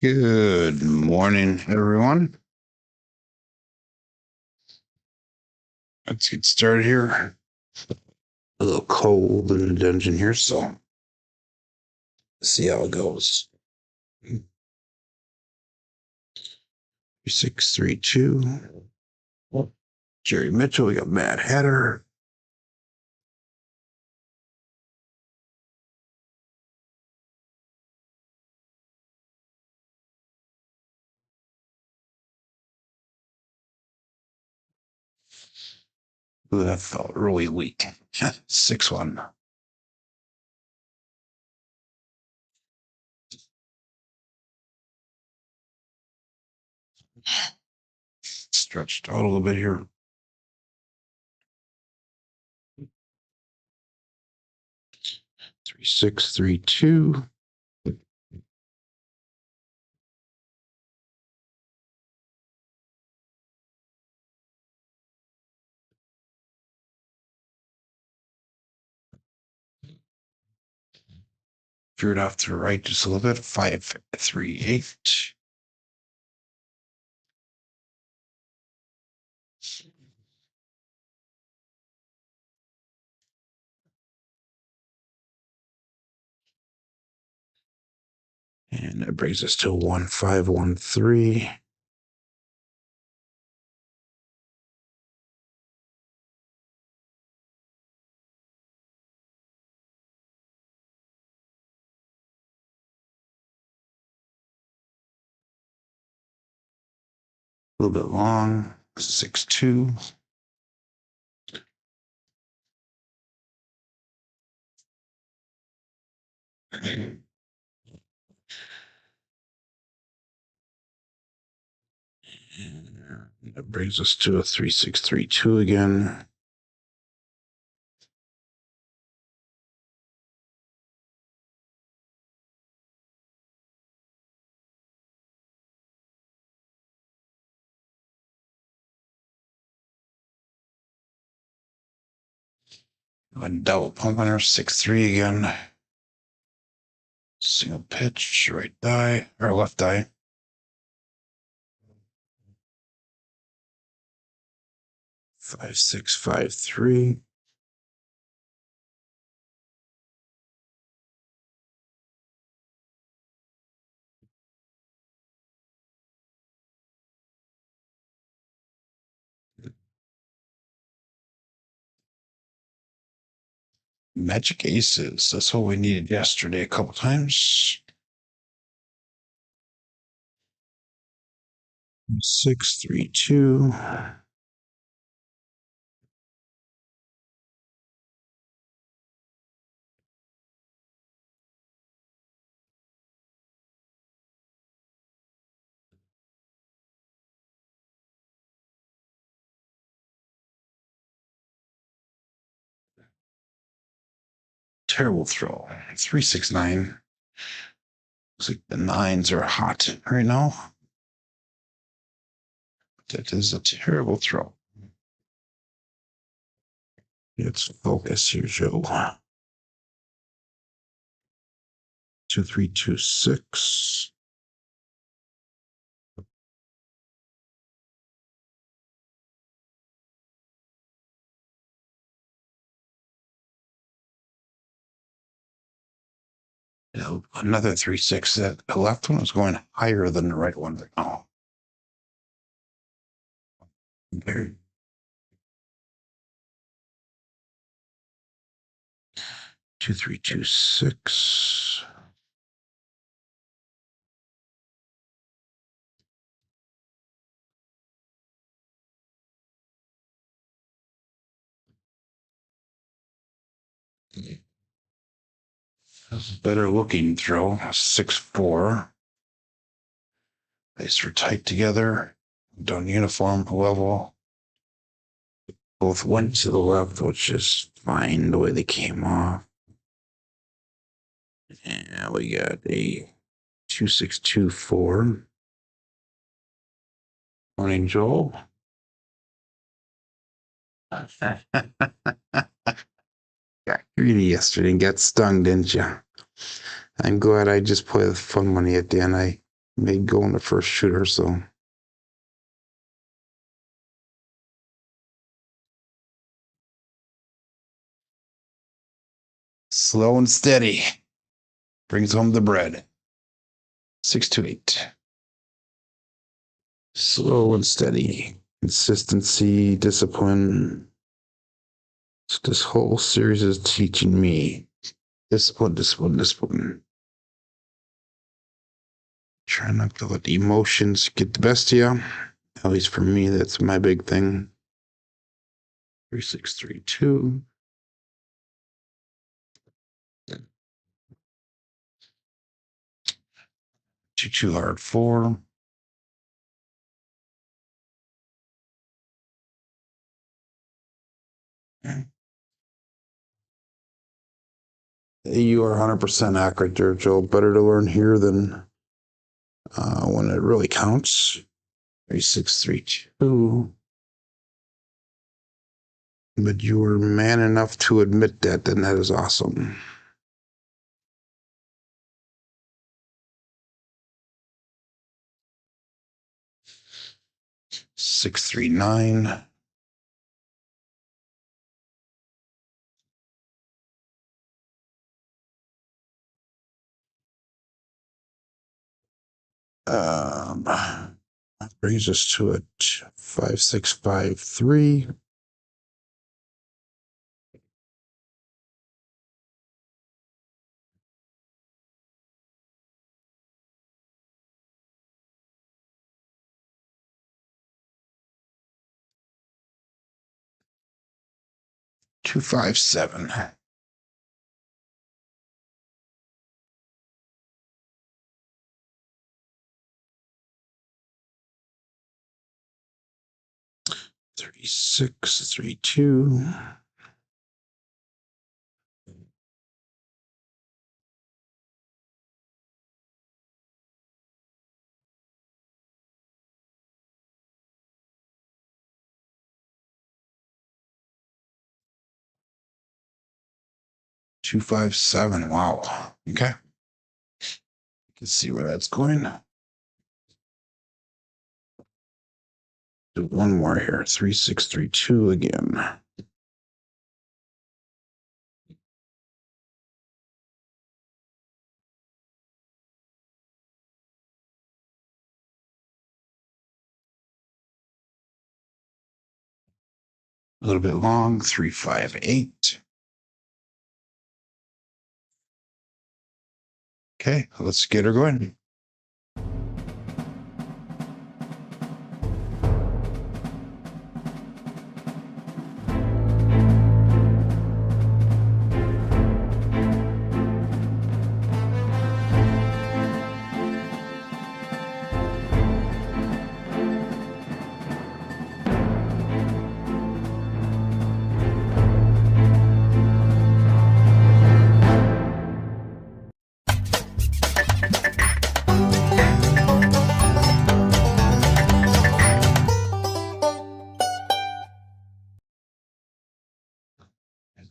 Good morning, everyone. Let's get started here. A little cold in the dungeon here, so let's see how it goes. 632. Jerry Mitchell, we got Mad Hatter. Ooh, that felt really weak. 6-1. Stretched out a little bit here. 3632. Veered off to the right just a little bit. 538. And that brings us to 1513. A little bit long. 6-2. And that brings us to a 3632 again. A double pump on her 6-3 again. Single pitch, right die or left die. 5-6-5-3. Magic aces. That's what we needed yesterday a couple times. 6-3-2. Terrible throw. 3-6-9. Looks like the nines are hot right now. That is a terrible throw. Let's focus here, Joe. 2-3-2-6. Another 3-6. That the left one was going higher than the right one right now. There. 2-3-2-6. That's a better looking throw. 6-4. These were tight together, done uniform level. Both went to the left, which is fine the way they came off. And we got a 2-6-2-4. Morning, Joel. Got greedy yesterday and got stung, didn't you? I'm glad I just played with fun money at the end. I May go in the first shooter, so. Slow and steady brings home the bread. 6-8. Slow and steady. Consistency, discipline. This whole series is teaching me discipline, discipline, discipline. Try not to let the emotions get the best of you. At least for me, that's my big thing. 3-6-3-2. Too hard 4. You are 100% accurate there, Joe. Better to learn here than when it really counts. 3-6-3-2. But you were man enough to admit that, and that is awesome. 6-3-9. That brings us to a 5-6-5-3. Two, 5-7. 3-6-3-2. Two, 5-7. Wow. Okay. You can see where that's going. Do one more here. 3-6-3-2 again. A little bit long. 3-5-8. Okay, let's get her going.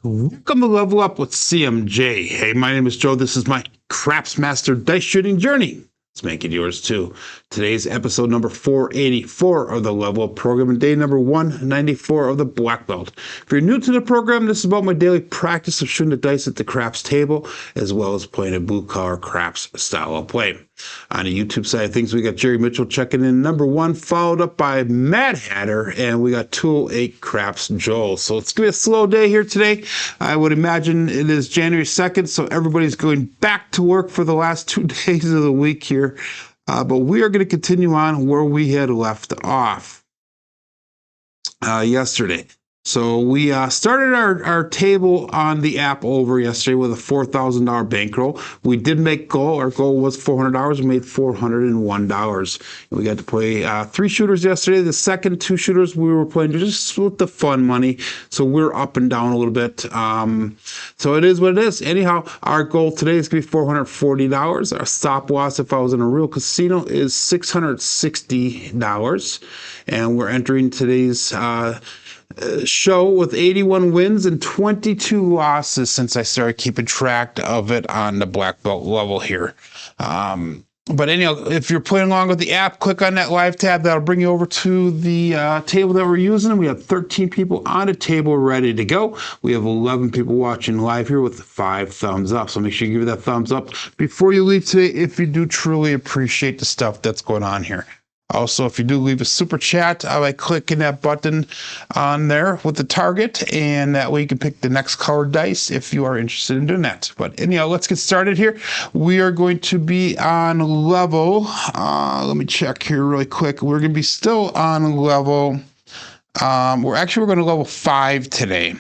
Welcome to Level Up with CMJ. Hey, my name is Joe. This is my Craps Master dice shooting journey. Let's make it yours too. Today's episode number 484 of the Level Up program and day number 194 of the Black Belt. If you're new to the program, this is about my daily practice of shooting the dice at the craps table, as well as playing a blue collar craps style of play. On the YouTube side of things, we got Jerry Mitchell checking in number 1, followed up by Mad Hatter, and we got 208 Craps Joel. So it's going to be a slow day here today. I would imagine it is January 2nd, so everybody's going back to work for the last 2 days of the week here. But we are going to continue on where we had left off yesterday. So we started our table on the app over yesterday with a $4,000 bankroll. We did make goal. Our goal was $400. We made $401. We got to play 3 shooters yesterday. The second 2 shooters we were playing just split the fun money. So we're up and down a little bit. So it is what it is. Anyhow, our goal today is going to be $440. Our stop loss, if I was in a real casino, is $660. And we're entering today's show with 81 wins and 22 losses since I started keeping track of it on the black belt level here. But anyhow, if you're playing along with the app, click on that live tab. That'll bring you over to the table that we're using. We have 13 people on the table ready to go. We have 11 people watching live here with 5 thumbs up. So make sure you give that thumbs up before you leave today if you do truly appreciate the stuff that's going on here. Also, if you do leave a super chat, I like clicking that button on there with the target, and that way you can pick the next colored dice if you are interested in doing that. But anyhow, let's get started here. We are going to be on level, let me check here really quick. We're going to be still on level, we're going to level 5 today,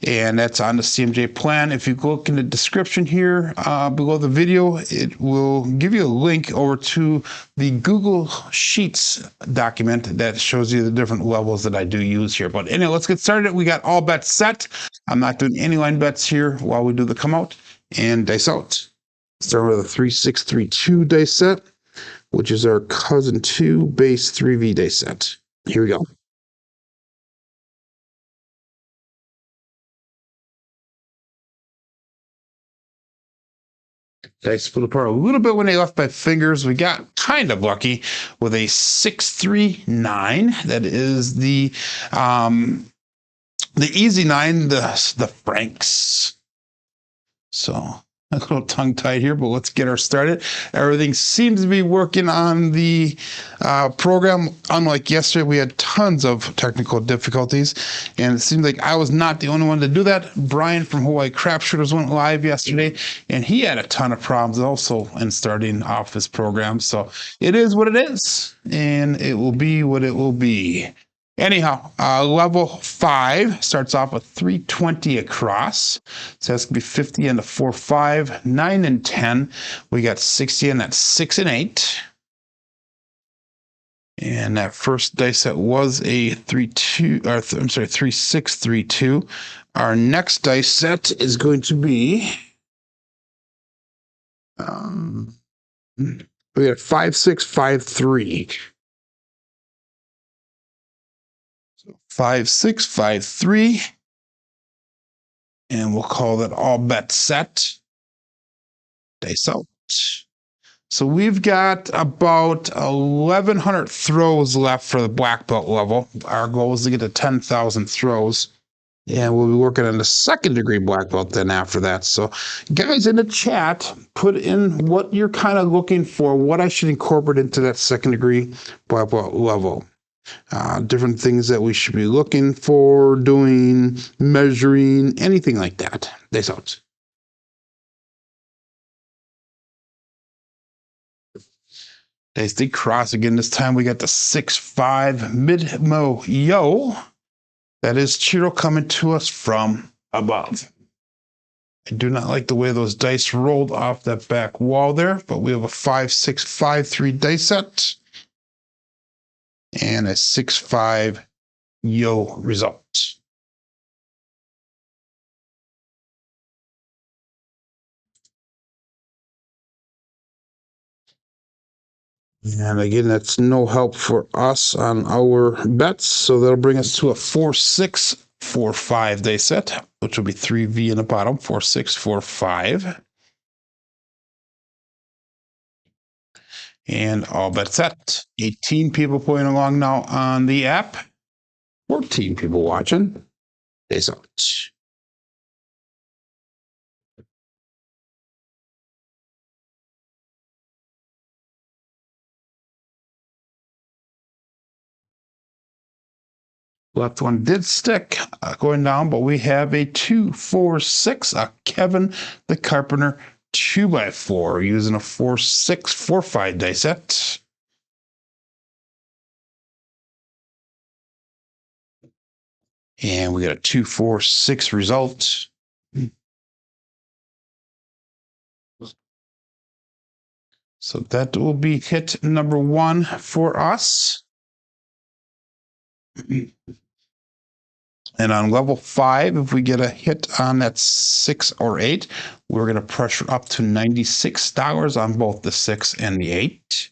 and that's on the CMJ plan. If you look in the description here below the video, it will give you a link over to the Google Sheets document that shows you the different levels that I do use here. But anyway, let's get started. We got all bets set. I'm not doing any line bets here while we do the come out and dice out. Start with a 3-6-3-2 dice set, which is our cousin 2 base 3V dice set. Here we go. I split apart a little bit when they left my fingers. We got kind of lucky with a 6-3-9. That is the easy 9, the Franks. So a little tongue-tied here, but let's get her started. Everything seems to be working on the program. Unlike yesterday, we had tons of technical difficulties, and it seemed like I was not the only one to do that. Brian from Hawaii Crapshooters went live yesterday, and he had a ton of problems also in starting off his program. So it is what it is, and it will be what it will be. Anyhow, level 5 starts off with 320 across. So that's going to be 50 and a 4-5, 9 and 10. We got 60 and that's 6 and 8. And that first dice set was a 3-6-3-2. Our next dice set is going to be we got 5-6-5-3. 5-6-5-3, and we'll call that all bets set. Dice out. So we've got about 1,100 throws left for the black belt level. Our goal is to get to 10,000 throws, and we'll be working on the second degree black belt then after that. So guys in the chat, put in what you're kind of looking for, what I should incorporate into that second degree black belt level. Different things that we should be looking for, doing, measuring, anything like that. Dice out. Dice the cross again. This time we got the 6-5 mid-mo yo. That is Chiro coming to us from above. I do not like the way those dice rolled off that back wall there, but we have a 5-6-5-3 dice set. And a 6-5 yo result. And again, that's no help for us on our bets. So that'll bring us to a 4-6-4-5 dice set, which will be 3V in the bottom, 4-6-4-5. And all bets set. 18 people playing along now on the app. 14 people watching. Dice out. Left one did stick going down, but we have a 2-4-6, a Kevin the Carpenter 2x4 using a 4-6-4-5 dice set. And we got a 2-4-6 result. So that will be hit number 1 for us. And on level 5, if we get a hit on that 6 or 8, we're going to pressure up to $96 on both the 6 and the 8.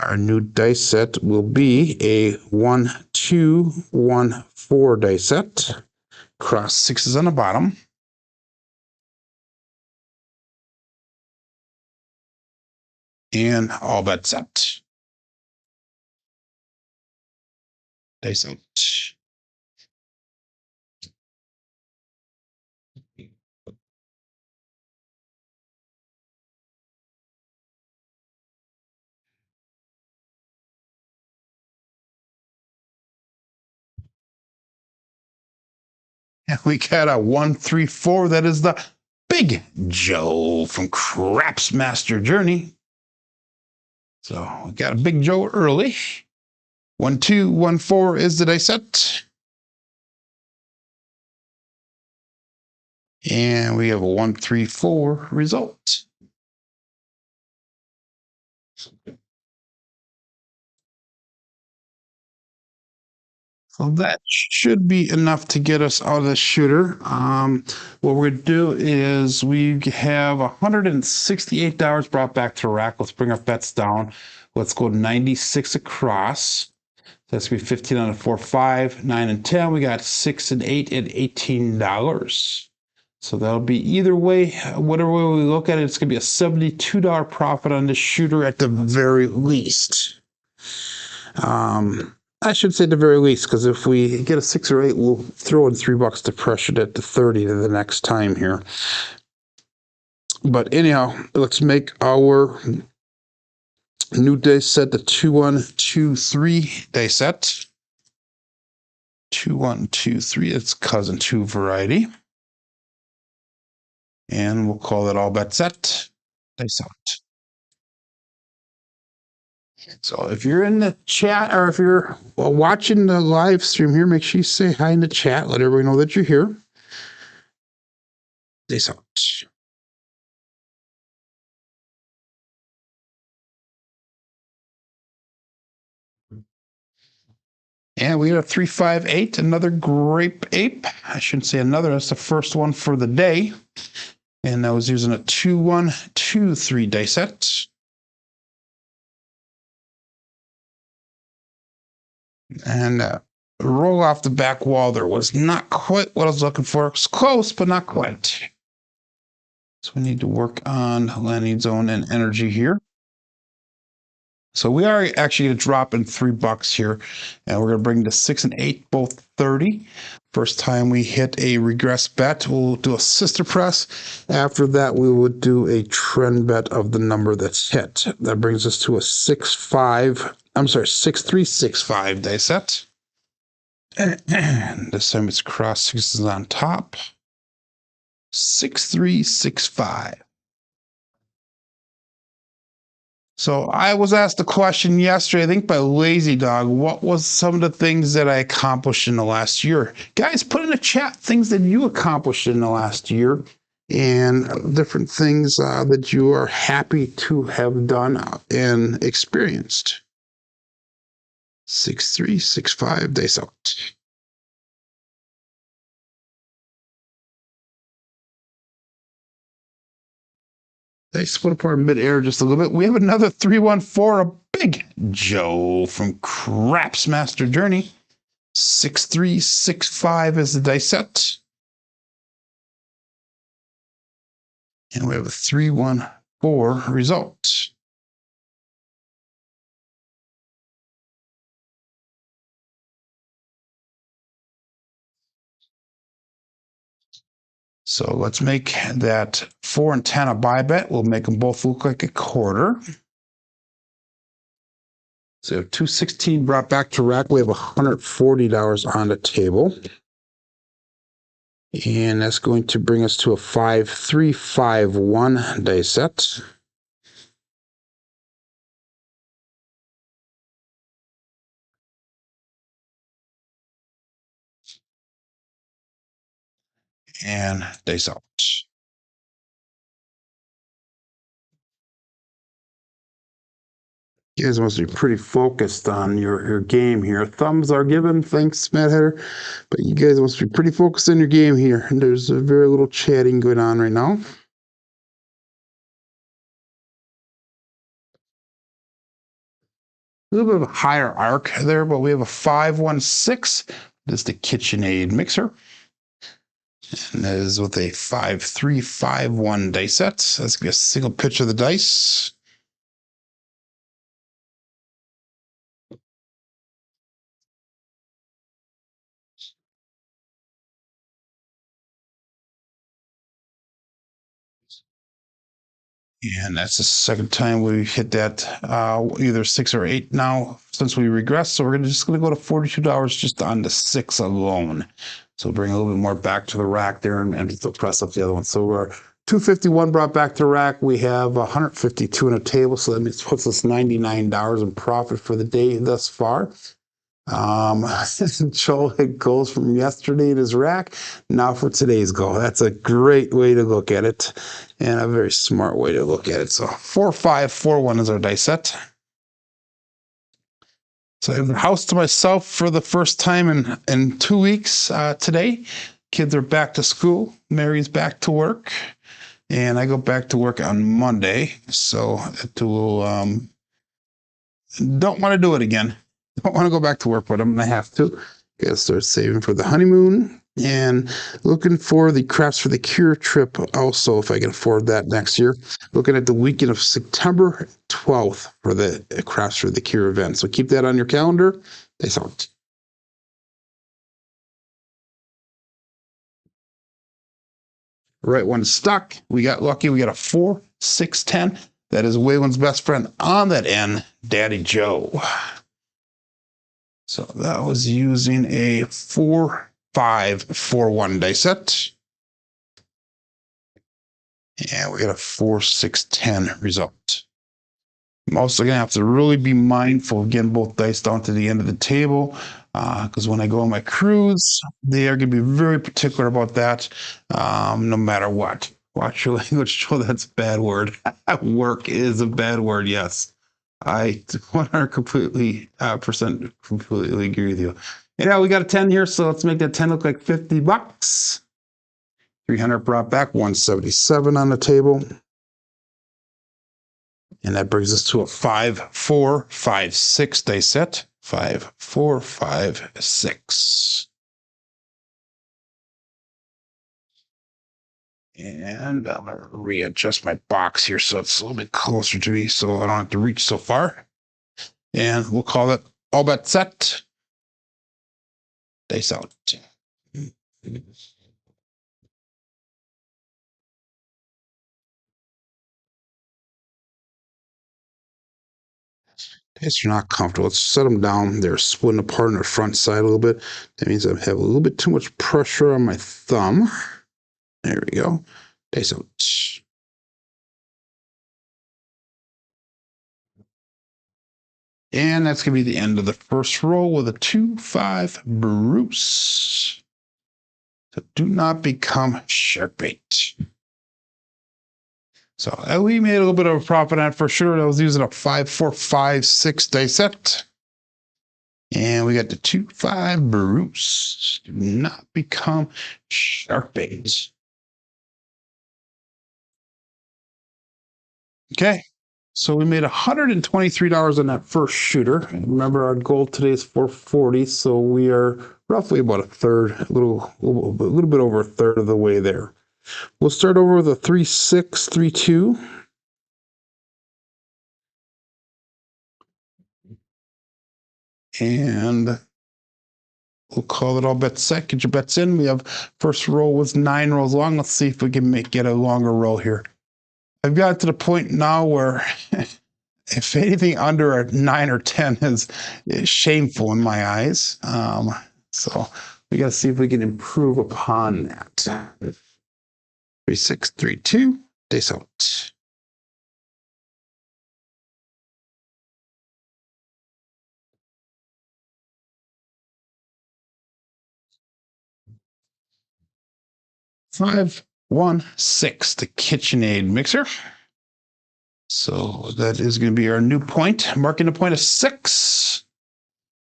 Our new dice set will be a 1, 2, 1, 4 die set. Cross 6s on the bottom. And all bet set. Dice out. And we got a 1, 3, 4. That is the Big Joe from Craps Master Journey. So we got a Big Joe early. 1, 2, 1, 4 is the dice set. And we have a 1, 3, 4 result. So that should be enough to get us out of the shooter. What we're going to do is we have $168 brought back to rack. Let's bring our bets down. Let's go 96 across. That's going to be 15 on a 4, 5, 9, and 10. We got 6 and 8 and $18. So that'll be either way, whatever way we look at it, it's going to be a $72 profit on this shooter at the very least. I should say the very least, because if we get a 6 or 8, we'll throw in $3 to pressure it to 30 the next time here. But anyhow, let's make our new dice set the 2, 1, 2, 3 dice set. 2, 1, 2, 3. It's cousin 2 variety. And we'll call it all bet set. Dice out. So if you're in the chat or if you're watching the live stream here, make sure you say hi in the chat. Let everybody know that you're here. Dice out. And we got a 3, 5, 8, another grape ape. I shouldn't say another, that's the first one for the day. And I was using a 2, 1, 2, 3 dice set. And roll off the back wall there was not quite what I was looking for. It was close, but not quite. So we need to work on landing zone and energy here. So we are actually going to drop in $3 here, and we're going to bring the 6 and 8 both 30. First time we hit a regress bet, we'll do a sister press. After that, we would do a trend bet of the number that's hit. That brings us to a 6, 5. I'm sorry, 6, 3, 6, 5 dice set. And this time it's cross 6s on top. 6, 3, 6, 5. So I was asked a question yesterday, I think by Lazy Dog, what was some of the things that I accomplished in the last year? Guys, put in the chat things that you accomplished in the last year and different things that you are happy to have done and experienced. 6, 3, 6, 5 dice out. They split apart mid-air just a little bit. We have another 3, 1, 4, a Big Joe from Craps Master Journey. 6, 3, 6, 5 is the dice set. And we have a 3, 1, 4 result. So let's make that 4 and 10 a buy bet. We'll make them both look like a quarter. So 216 brought back to rack. We have $140 on the table. And that's going to bring us to a 5, 3, 5, 1 dice set. And dice out. You guys must be pretty focused on your game here. Thumbs are given. Thanks, Matt Header. But you guys must be pretty focused on your game here. And there's a very little chatting going on right now. A little bit of a higher arc there, but we have a 516. This is the KitchenAid mixer. And that is with a 5351 dice set. That's going to be a single pitch of the dice. And that's the second time we hit that, either 6 or 8 now since we regressed. So we're just going to go to $42 just on the 6 alone. So bring a little bit more back to the rack there and still press up the other one. So we're 251 brought back to the rack. We have 152 on the table. So that means puts us $99 in profit for the day thus far. Joel had goals from yesterday in his rack. Now for today's goal. That's a great way to look at it and a very smart way to look at it. So 4541 is our dice set. So I have the house to myself for the first time in 2 weeks today. Kids are back to school. Mary's back to work. And I go back to work on Monday. So it will, don't want to do it again. Don't want to go back to work, but I'm going to have to. Gotta start saving for the honeymoon and looking for the Crafts for the Cure trip also, if I can afford that next year. Looking at the weekend of September 12th for the Crafts for the Cure event. So keep that on your calendar. Thanks out. Right one stuck. We got lucky. We got a 4, 6, 10. That is Waylon's best friend on that end, Daddy Joe. So that was using a 4541 dice set. And we got a 4, 6, 10 result. I'm also going to have to really be mindful of getting both dice down to the end of the table, because when I go on my cruise, they are going to be very particular about that, no matter what. Watch your language, Joe. That's a bad word. Work is a bad word, yes. I 100% completely agree with you. Yeah, we got a 10 here, so let's make that 10 look like $50. 300 brought back, 177 on the table. And that brings us to a 5, 4, 5, 6 dice set. 5, 4, 5, 6. And I'm going to readjust my box here so it's a little bit closer to me so I don't have to reach so far. And we'll call it all bet set. Dice out. Dice are not comfortable. Let's set them down. They're splitting apart on the front side a little bit. That means I have a little bit too much pressure on my thumb. There we go. Dice out. And that's going to be the end of the first roll with a 2-5 Bruce. So do not become shark bait. So we made a little bit of a profit on it for sure. I was using a 5, 4, 5, 6 dice set. And we got the 2-5 Bruce. Do not become shark bait. Okay. So we made $123 on that first shooter. Remember, our goal today is 440, so we are roughly about a third, a little bit over a third of the way there. We'll start over with a 3, 6, 3, 2. And we'll call it all bets set. Get your bets in. We have first roll was 9 rolls long. Let's see if we can get a longer roll here. I've got to the point now where if anything under a 9 or 10 is shameful in my eyes. So we got to see if we can improve upon that. 3, 6, 3, 2. Dice out. Five, 1, 6. The KitchenAid mixer. So that is going to be our new point. Marking the point of 6.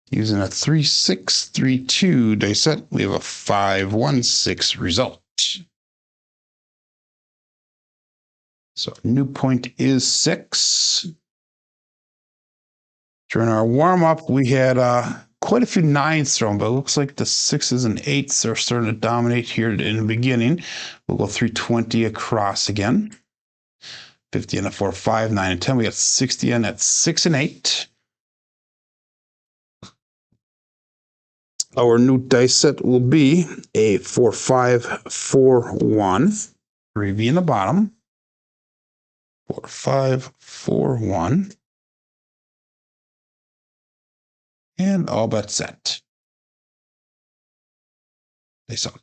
Using a 3, 6, 3, 2 dice set, we have a 5, 1, 6 result. So new point is 6. During our warm-up, we had quite a few nines thrown, but it looks like the sixes and eights are starting to dominate here in the beginning. We'll go 320 across again. 50 and a 4, 5, 9, and 10. We got 60 in at 6 and 8. Our new dice set will be a 4, 5, 4, 1. 3V in the bottom. 4, 5, 4, 1. And all but set. Dice out.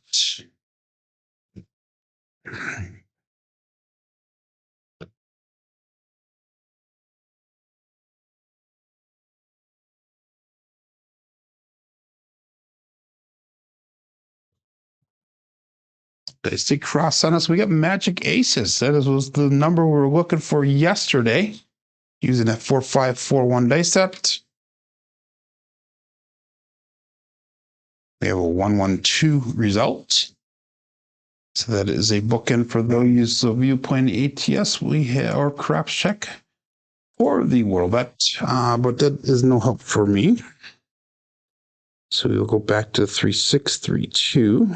They stay cross on us. We got magic aces. That was the number we were looking for yesterday. Using that 4, 5, 4, 1 dice set. We have a 1, 1, 2 result. So that is a bookend for those of you playing the ATS. We have our craps check or the world bet, but that is no help for me. So we will go back to 3, 6, 3, 2.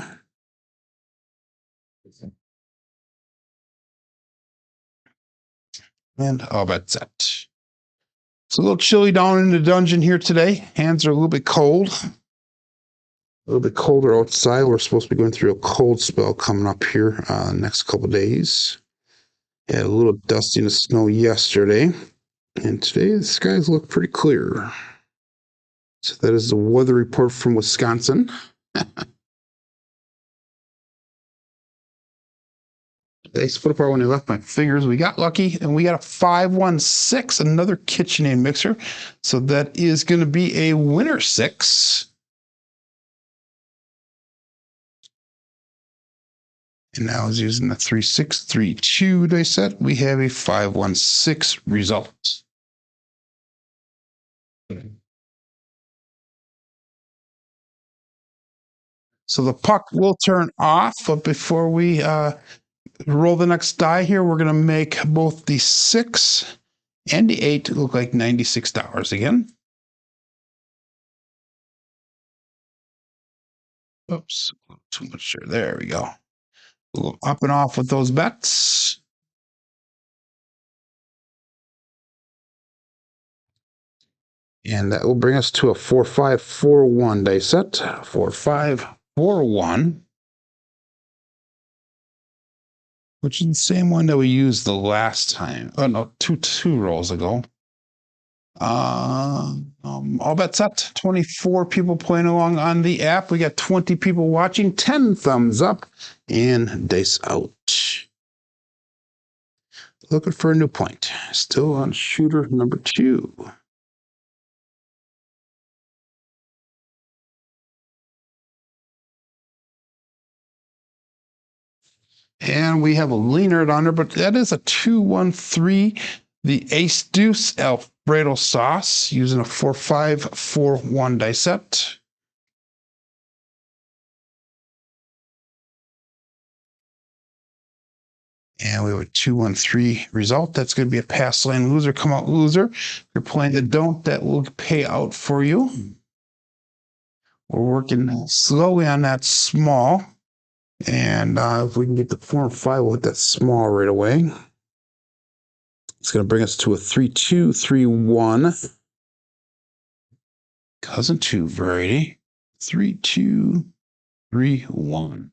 And all bet set. It's a little chilly down in the dungeon here today. Hands are a little bit cold. A little bit colder outside. We're supposed to be going through a cold spell coming up here next couple of days. Had a little dusting of snow yesterday. And today the skies look pretty clear. So that is the weather report from Wisconsin. They split apart when they left my fingers. We got lucky, and we got a 516, another KitchenAid mixer. So that is going to be a winner 6. And now I was using the 3632 dice set. We have a 516 result. So the puck will turn off, but before we roll the next die here, we're going to make both the 6 and the 8 look like $96 again. Oops, too much there. There we go. We'll go up and off with those bets. And that will bring us to a 4, 5, 4, 1 dice set. 4, 5, 4, 1. Which is the same one that we used the last time. Oh no, two rolls ago. All bets set. 24 people playing along on the app. We got 20 people watching. 10 thumbs up and dice out. Looking for a new point. Still on shooter number 2. And we have a leaner on there, but that is a 2-1-3. The Ace Deuce Alfredo sauce using a 4, 5, 4, 1 dice set. And we have a 2-1-3 result. That's going to be a pass lane loser, come out loser. If you're playing the don't, that will pay out for you. We're working slowly on that small. And if we can get the 4 and 5, we'll hit that small right away. It's going to bring us to a 3-2-3-1. Cousin 2 variety. 3-2-3-1.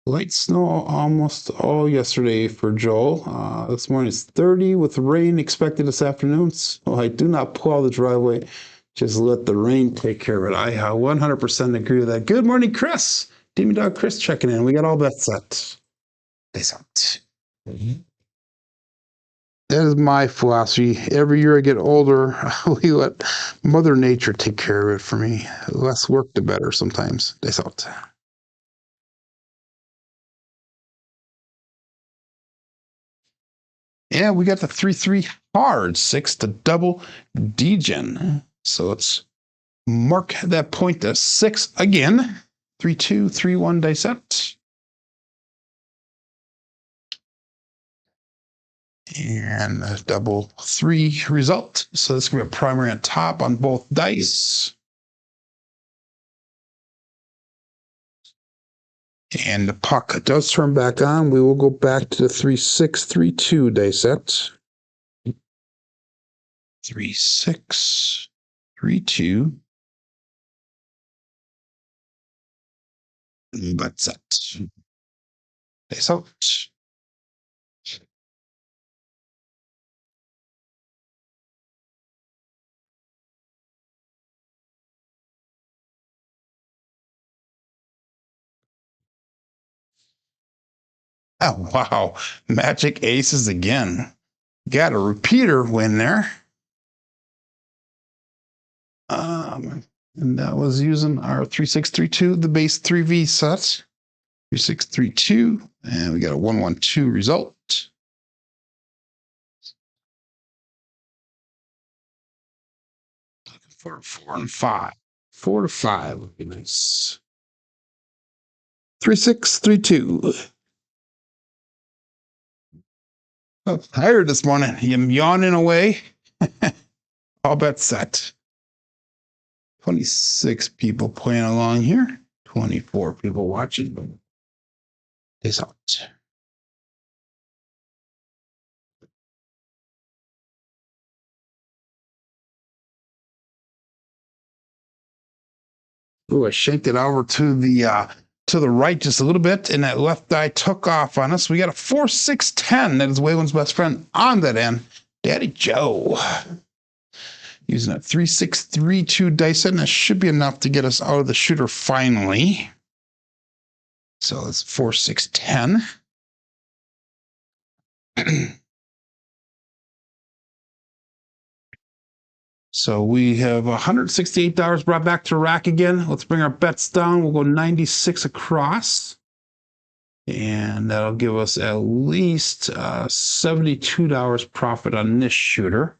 Light snow almost all yesterday for Joel. This morning is 30 with rain expected this afternoon. So I do not plow the driveway. Just let the rain take care of it. I 100% agree with that. Good morning, Chris. Demon Dog Chris checking in. We got all bets set. Peace out. That is my philosophy. Every year I get older, we let Mother Nature take care of it for me. The less work, the better sometimes. Peace out. Yeah, we got the 3-3 hard, 6 to double degen. So let's mark that point to 6 again. 3-2-3-1 dice set. And a double 3 result. So this is going to be a primary on top on both dice. And the puck does turn back on. We will go back to the 3-6-3-2 dice set. 3-6-3-2. Bet set. Dice out. Oh, wow. Magic aces again. Got a repeater win there. And that was using our 3-6-3-2, the base 3V set. 3-6-3-2. And we got a 1-1-2 result. Looking for 4 and 5. 4 to 5 would be nice. 3-6-3-2. I'm tired this morning. I'm yawning away. All bets set. 26 people playing along here. 24 people watching. Peace out. Ooh, I shanked it over to the right just a little bit, and that left eye took off on us. We got a 4-6-10. That is Waylon's best friend on that end, Daddy Joe. Using a 3-6-3-2 dice set, and that should be enough to get us out of the shooter finally. So it's 4-6-10. So we have $168 brought back to rack again. Let's bring our bets down. We'll go 96 across. And that'll give us at least $72 profit on this shooter.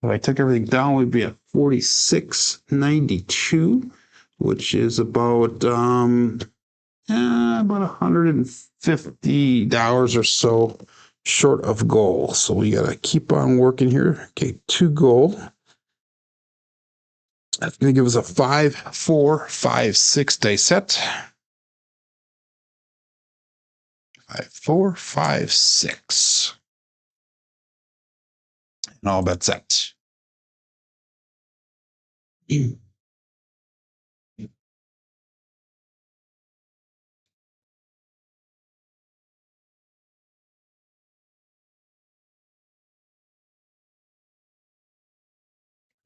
If I took everything down, we'd be at $46.92, which is about $150 or so short of goal. So we got to keep on working here. Okay, 2 goal. That's going to give us a 5-4-5-6 dice set. 5-4-5-6. And all bets set.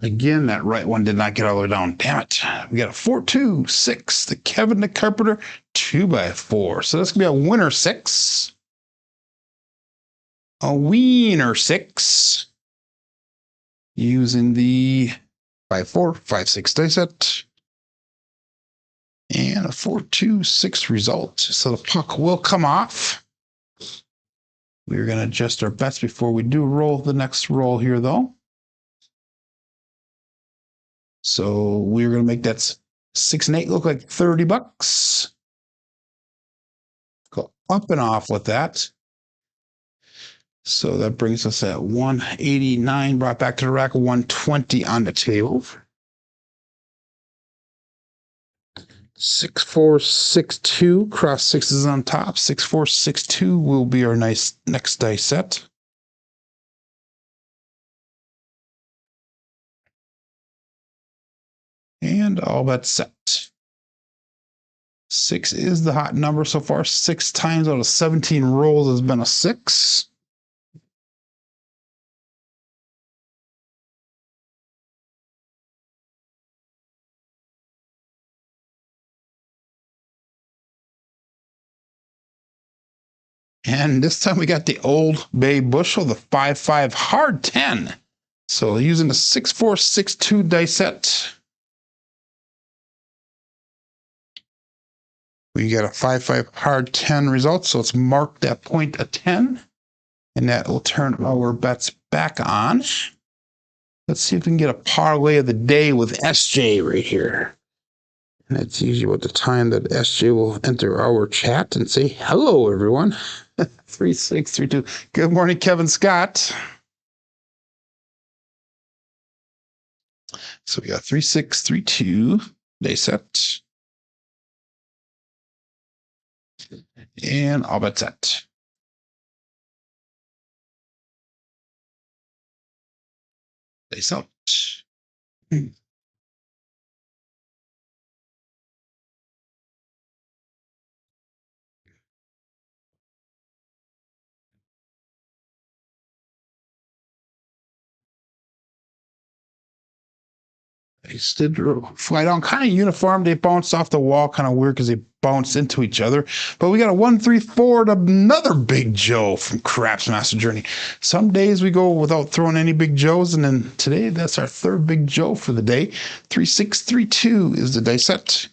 Again, that right one did not get all the way down. Damn it. We got a 4-2-6. The Kevin the Carpenter 2x4. So that's going to be a winner 6. A wiener 6. Using the 5-4-5-6 dice set. And a 4-2-6 result. So the puck will come off. We're going to adjust our bets before we do roll the next roll here, though. So we're going to make that 6 and 8 look like $30. Go up and off with that. So that brings us at 189, brought back to the rack, 120 on the table. 6-4-6-2, cross 6s on top. 6-4-6-2 will be our nice next dice set. And all bets set. 6 is the hot number so far. 6 times out of 17 rolls has been a 6. And this time we got the Old Bay Bushel, the 5-5 hard 10. So using the 6-4-6-2 dice set. We got a 5-5 hard 10 result, so it's marked that point a 10. And that will turn our bets back on. Let's see if we can get a parlay of the day with SJ right here. And that's usually about the time that SJ will enter our chat and say, hello, everyone. 3632. Good morning, Kevin Scott. So we got 3632 day set. And all bet set. Day set. They did fly down kind of uniform. They bounced off the wall, kind of weird because they bounced into each other. But we got a 1-3-4 to another Big Joe from Craps Master Journey. Some days we go without throwing any Big Joes, and then today that's our third Big Joe for the day. 3632 is the day set.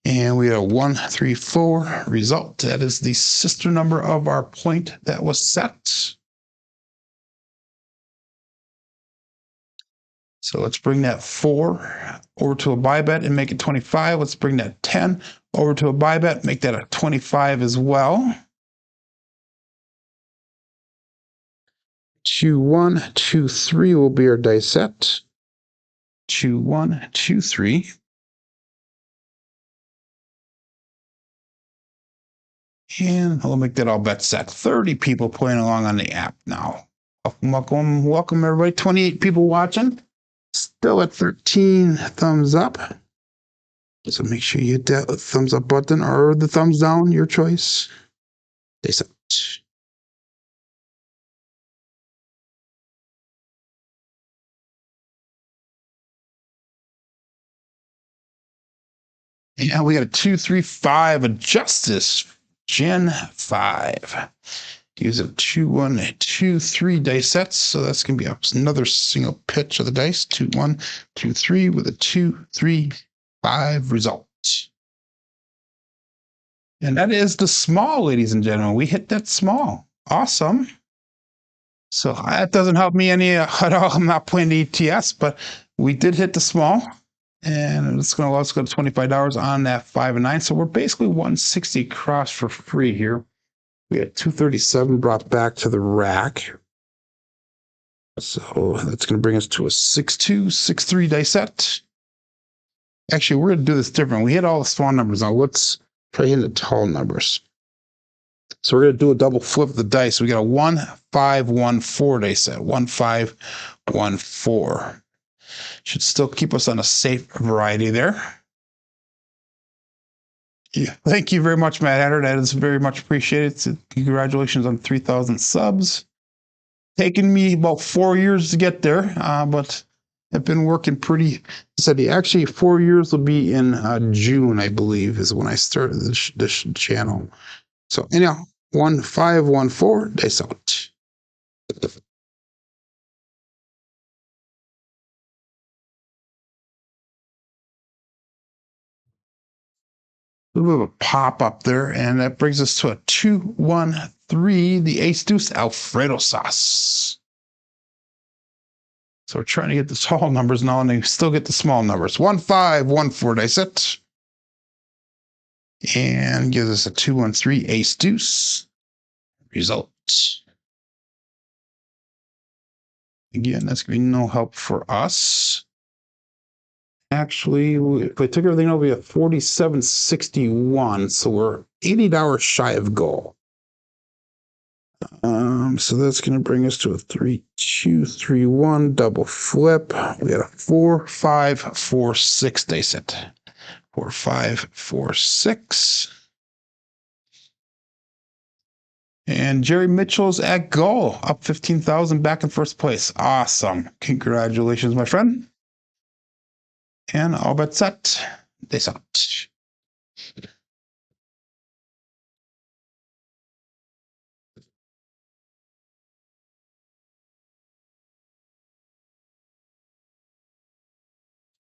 And we got a 1-3-4 result. That is the sister number of our point that was set. So let's bring that 4 over to a buy bet and make it 25. Let's bring that 10 over to a buy bet, make that a 25 as well. 2-1, 2-3 will be our dice set. 2-1, 2-3. And we'll make that all bet set. 30 people playing along on the app now. Welcome everybody. 28 people watching. Still at 13 thumbs up. So make sure you hit that thumbs up button or the thumbs down, your choice. Day set. And we got a 2-3-5, a Justice Gen 5. Use a 2-1, 2-3 dice sets. So that's going to be another single pitch of the dice. 2-1, 2-3 with a 2-3-5 result. And that is the small, ladies and gentlemen. We hit that small. Awesome. So that doesn't help me any at all. I'm not playing the ETS, but we did hit the small. And it's going to allow us to go to $25 on that 5 and 9. So we're basically 160 across for free here. We had 237 brought back to the rack. So that's going to bring us to a 6-2, 6-3 dice set. Actually, we're going to do this different. We hit all the small numbers. Now let's try hitting the tall numbers. So we're going to do a double flip of the dice. We got a 1-5-1-4 dice set. 1-5-1-4. Should still keep us on a safe variety there. Yeah, thank you very much, Matt Hatter. That is very much appreciated. Congratulations on 3,000 subs. Taken me about 4 years to get there, but I've been working pretty steady. Actually, 4 years will be in June, I believe, is when I started this channel. So anyhow, 1-5-1-4 dice out. A little bit of a pop up there, and that brings us to a 2-1-3, the ace deuce Alfredo sauce. So we're trying to get the tall numbers now, and they still get the small numbers. 1-5-1-4 dice set. And gives us a 2-1-3 ace deuce. Result. Again, that's going to be no help for us. Actually, if I took everything over, we have 47.61, so we're $80 shy of goal. So that's going to bring us to a 3-2-3-1 double flip. We got a 4-5-4-6 dice set. 4-5-4-6. And Jerry Mitchell's at goal, up 15,000, back in first place. Awesome. Congratulations, my friend. And all bet set. Dice out.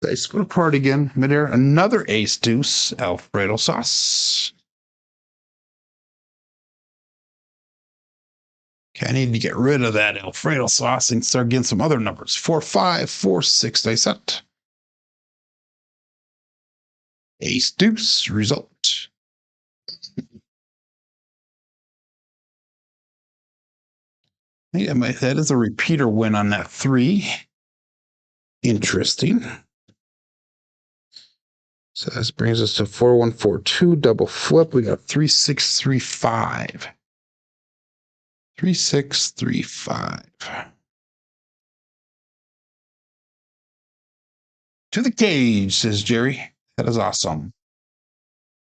Dice split apart again. Midair, another ace deuce, Alfredo sauce. Okay, I need to get rid of that Alfredo sauce and start getting some other numbers. 4-5-4-6 dice set. Ace deuce result. Yeah, that is a repeater win on that 3. Interesting. So this brings us to 4142 double flip. We got 3635. 3635. To the cage, says Jerry. That is awesome.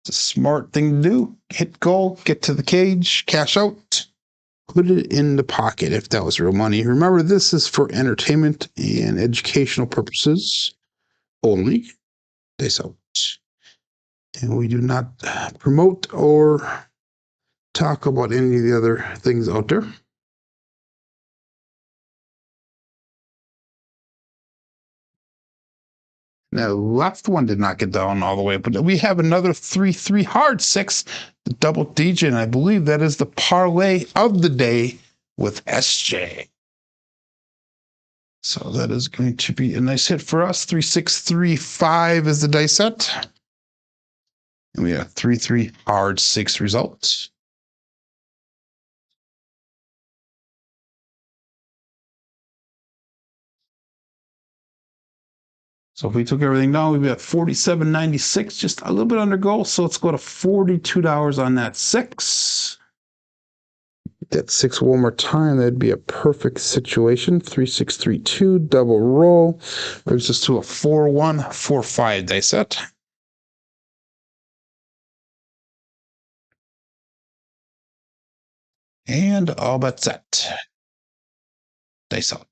It's a smart thing to do. Hit goal, get to the cage, cash out, put it in the pocket if that was real money. Remember, this is for entertainment and educational purposes only. Dice out. And we do not promote or talk about any of the other things out there. Now, left one did not get down all the way, but we have another 3-3 hard 6, the double DJ, and I believe that is the parlay of the day with SJ. So that is going to be a nice hit for us. 3635 is the dice set. And we have 3-3 hard 6 results. So if we took everything down, we'd be at $47.96, just a little bit under goal. So let's go to $42 on that 6. That 6 one more time, that'd be a perfect situation. 3632 double roll brings us to a 4145 dice set. And all but set. Dice out.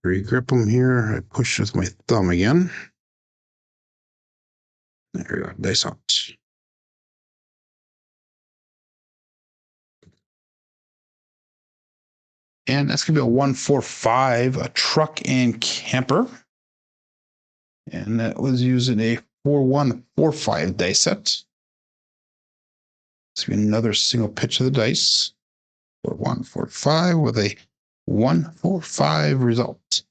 Regrip them here. I push with my thumb again. There we go. Dice out. And that's going to be a 145, a truck and camper. And that was using a 4145 dice set. This will be another single pitch of the dice. 4145 with a 145 result.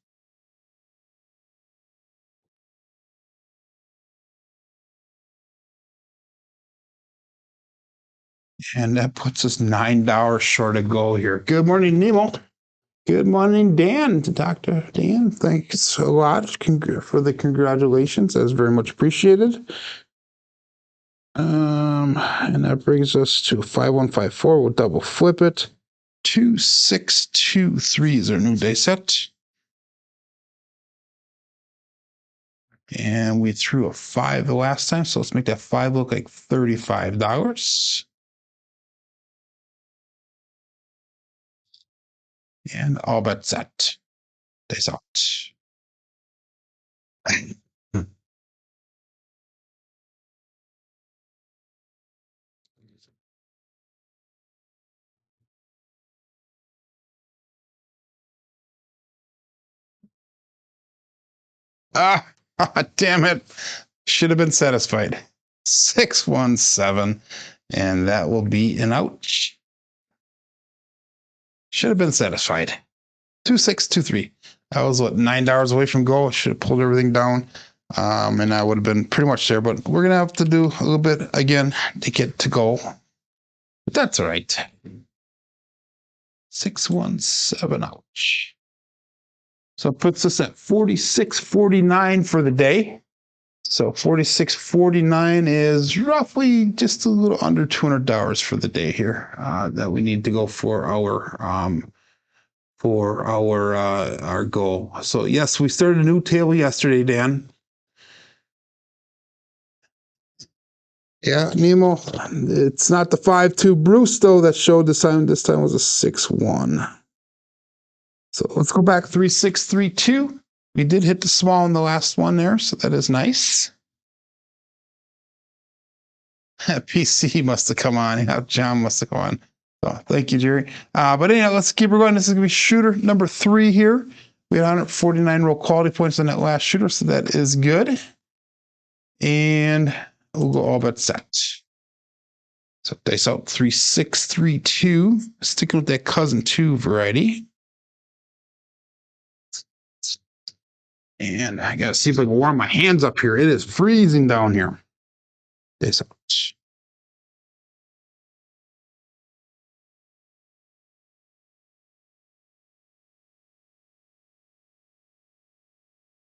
And that puts us $9 short of goal here. Good morning, Nemo. Good morning, Dan, to Dr. Dan. Thanks a lot for the congratulations. That's very much appreciated. And that brings us to 5154. We'll double flip it. 2623 is our new day set. And we threw a 5 the last time, so let's make that 5 look like $35. And all but set. Days out. Damn it. Should have been satisfied. 617. And that will be an ouch. Should have been satisfied. 2623. That was what, $9 away from goal. Should have pulled everything down. And I would have been pretty much there. But we're gonna have to do a little bit again to get to goal. But that's all right. 617. Ouch. So it puts us at 4649 for the day. So 4649 is roughly just a little under $200 for the day here that we need to go for our goal. So yes, we started a new table yesterday, Dan. Yeah, Nemo. It's not the 5-2 Bruce though that showed this time. This time was a 6-1. So let's go back 3632. We did hit the small in the last one there, so that is nice. PC must have come on. Yeah, John must have come on. So thank you, Jerry. But anyhow, let's keep her going. This is going to be shooter number 3 here. We had 149 roll quality points on that last shooter, so that is good. And we'll go all but set. So dice out 3632. Sticking with that cousin 2 variety. And I gotta see if I can warm my hands up here. It is freezing down here. This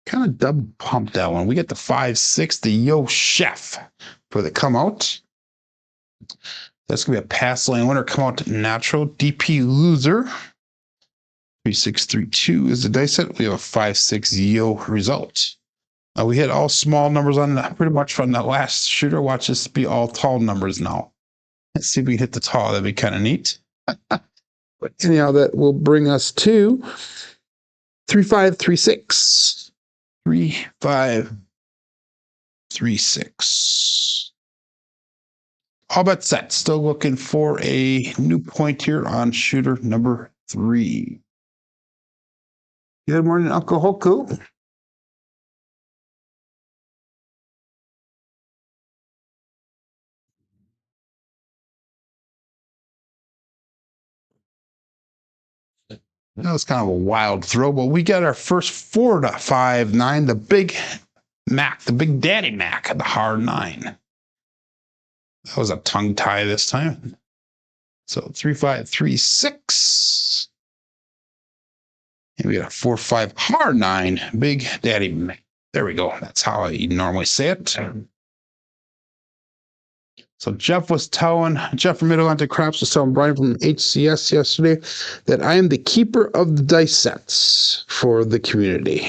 kind of double pump that one. We get the 5-6, the Yo Chef for the come out. That's gonna be a pass lane winner. Come out natural. DP loser. 3632 is the dice set. We have a 5-6 Yo result. We hit all small numbers on that pretty much from that last shooter. Watch this be all tall numbers now. Let's see if we can hit the tall. That'd be kind of neat. But anyhow, that will bring us to 3536. 3536. All bet set. Still looking for a new point here on shooter number 3. Good morning, Uncle Hoku. That was kind of a wild throw, but we got our first 4-5-9, the Big Mac, the Big Daddy Mac, the hard 9. That was a tongue tie this time. So 3536. And we got a 4-5 hard 9, Big Daddy Mac. There we go. That's how I normally say it. So Jeff from Mid-Atlantic Crapsee was telling Brian from HCS yesterday that I am the keeper of the dice sets for the community.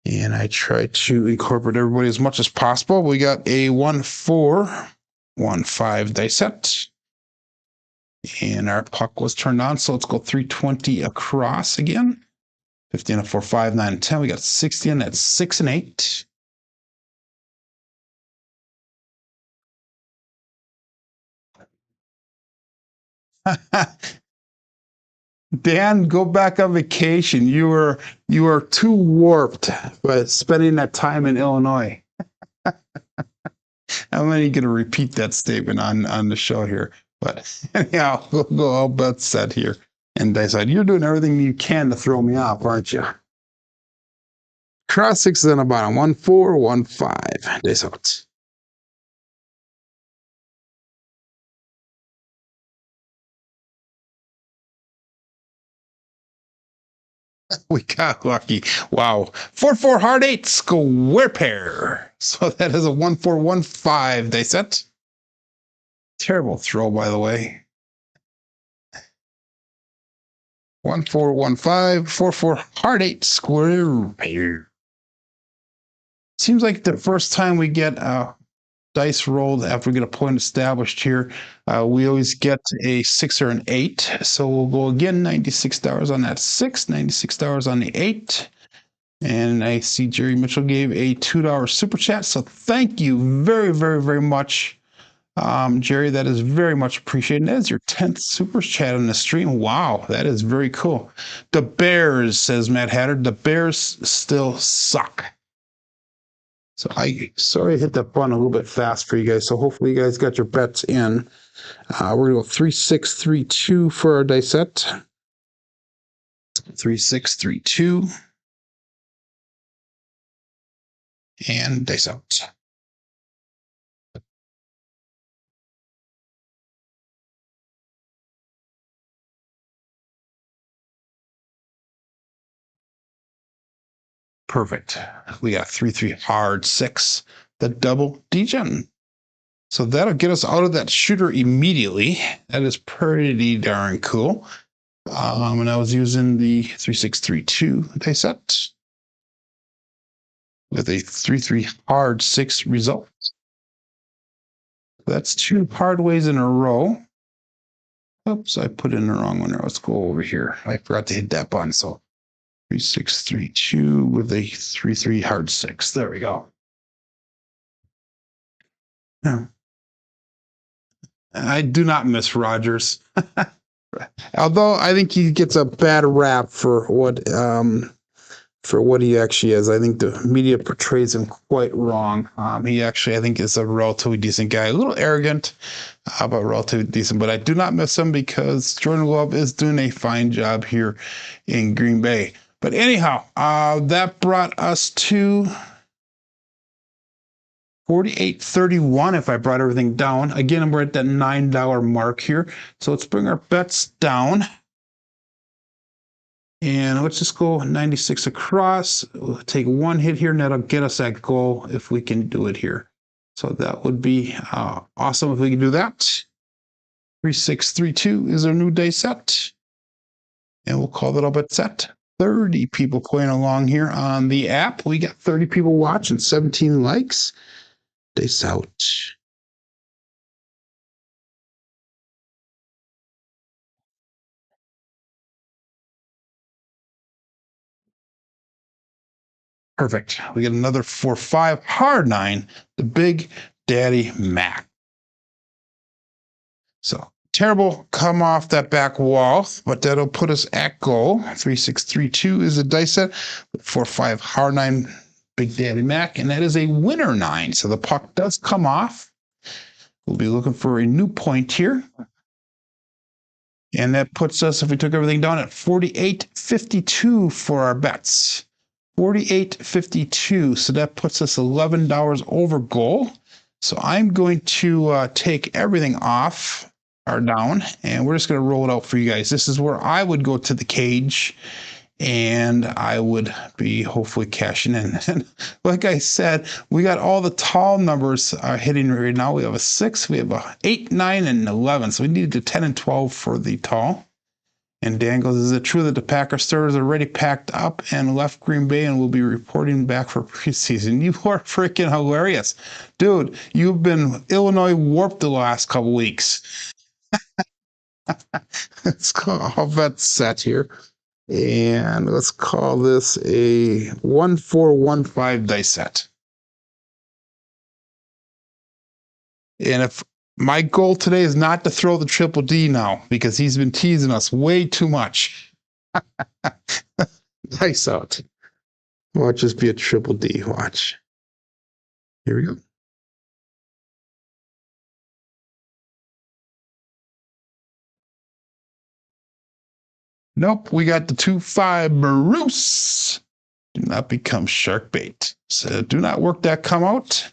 And I try to incorporate everybody as much as possible. We got a 1-4-1-5 dice set. And our puck was turned on, so let's go 320 across again. 50 on a 4, 5, 9, and 10. We got 60 on that 6 and 8. Dan, go back on vacation. You were too warped by spending that time in Illinois. How many going to repeat that statement on the show here? But anyhow, we'll go all bets set here. And I said, you're doing everything you can to throw me off, aren't you? Cross 6 on the bottom. 1-4-1-5. Days out. We got lucky. Wow. 4-4 hard 8 square pair. So that is a 1-4-1-5 day set. Terrible throw, by the way. 1-4-1-5, 4-4 hard 8 square pair. Seems like the first time we get dice rolled after we get a point established here, we always get a 6 or an 8. So we'll go again, $96 on that 6, $96 on the 8. And I see Jerry Mitchell gave a $2 super chat. So thank you very, very, very much, Jerry. That is very much appreciated. That is your 10th super chat on the stream. Wow, that is very cool. The Bears, says Matt Hatter, the Bears still suck. So sorry I hit that button a little bit fast for you guys. So hopefully you guys got your bets in. We're going to go 3-6-3-2 for our dice set. 3-6-3-2. And dice out. Perfect. We got 3-3 hard 6, the double degen. So that'll get us out of that shooter immediately. That is pretty darn cool. And I was using the 3-6-3-2 dice set with a 3-3 hard 6 result. That's 2 hard ways in a row. Oops, I put in the wrong one. Let's go over here. I forgot to hit that button. So 3-6-3-2 with a 3-3 hard 6. There we go. Now, I do not miss Rogers. Although I think he gets a bad rap for what he actually is. I think the media portrays him quite wrong. He actually, I think, is a relatively decent guy. A little arrogant, but relatively decent. But I do not miss him because Jordan Love is doing a fine job here in Green Bay. But anyhow, that brought us to 48.31 if I brought everything down. Again, we're at that $9 mark here. So let's bring our bets down. And let's just go 96 across. We'll take one hit here, and that'll get us that goal if we can do it here. So that would be awesome if we can do that. 3632 is our new day set. And we'll call that a bet set. 30 people playing along here on the app. We got 30 people watching, 17 likes. Days out. Perfect. We get another 4-5 hard 9, the Big Daddy Mac. So terrible come off that back wall, but that'll put us at goal. 3632 is a dice set. 4-5 hard 9, Big Daddy Mac, and that is a winner 9. So the puck does come off. We'll be looking for a new point here. And that puts us, if we took everything down, at 48.52 for our bets. 48.52. So that puts us $11 over goal. So I'm going to take everything off or down, and we're just going to roll it out for you guys. This is where I would go to the cage, and I would be hopefully cashing in. And like I said, we got all the tall numbers hitting right now. We have a 6, we have a 8, 9, and 11. So we needed a 10 and 12 for the tall. And Dan goes, is it true that the Packer starters are already packed up and left Green Bay and will be reporting back for preseason? You are freaking hilarious. Dude, you've been Illinois warped the last couple weeks. Let's call that set here. And let's call this a 1-4-1-5 dice set. And if my goal today is not to throw the triple D now, because he's been teasing us way too much. Nice out. Watch this be a triple D. Watch. Here we go. Nope, we got the 2-5 Bruce. Do not become shark bait. So do not work that come out.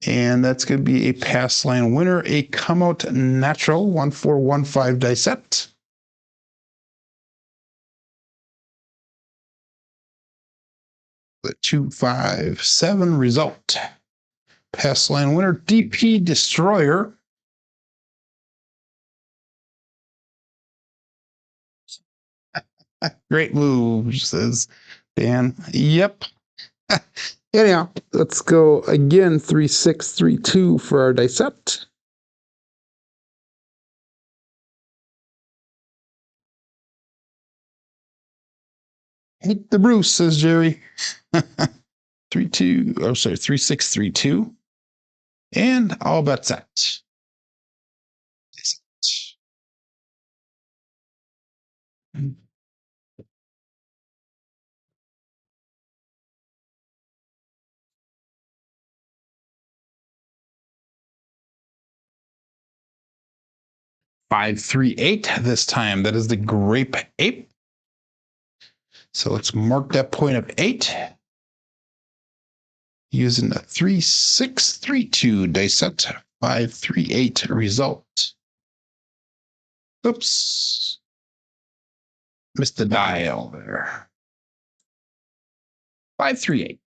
And that's going to be a pass line winner, a come out natural 1-4-1-5 dice set. The 2-5-7 result. Pass line winner, DP Destroyer. Great move, says Dan. Yep. Anyhow, let's go again. 3-6-3-2 for our dice set. Hate the Bruce, says Jerry. 3-2. Oh, sorry, 3-6-3-2. And all bets set. 5-3-8 this time. That is the Grape Ape. So let's mark that point of 8 using the 3-6-3-2 dice set. 5-3-8 result. Oops. Missed the dial there. 5-3-8.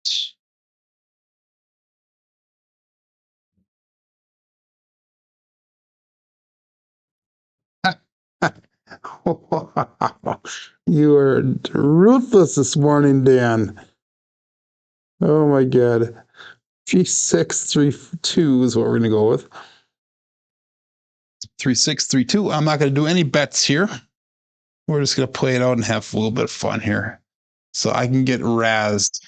You are ruthless this morning, Dan. Oh my God. 3-6-3-2 is what we're going to go with. 3-6-3-2. I'm not going to do any bets here. We're just going to play it out and have a little bit of fun here. So I can get razzed.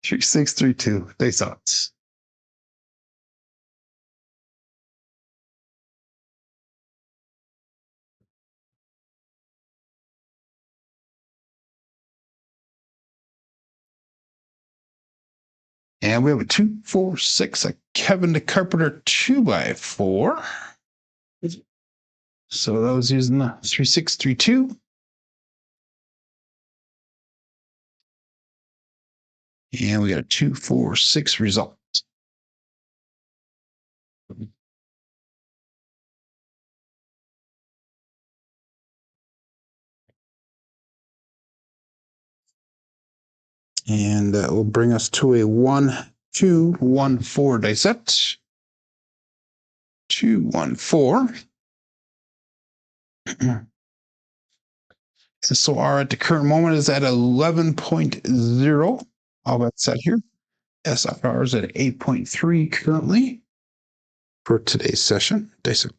3-6-3-2. They sucked. And we have a 2-4-6, a Kevin the Carpenter 2x4. So that was using the 3-6-3-2. And we got a 2, 4, 6 result. And that will bring us to a 1, 2, 1, 4 dice set. 2, 1, 4. And so our at the current moment is at 11.0. All that set here. SFR is at 8.3 currently for today's session. Dice out.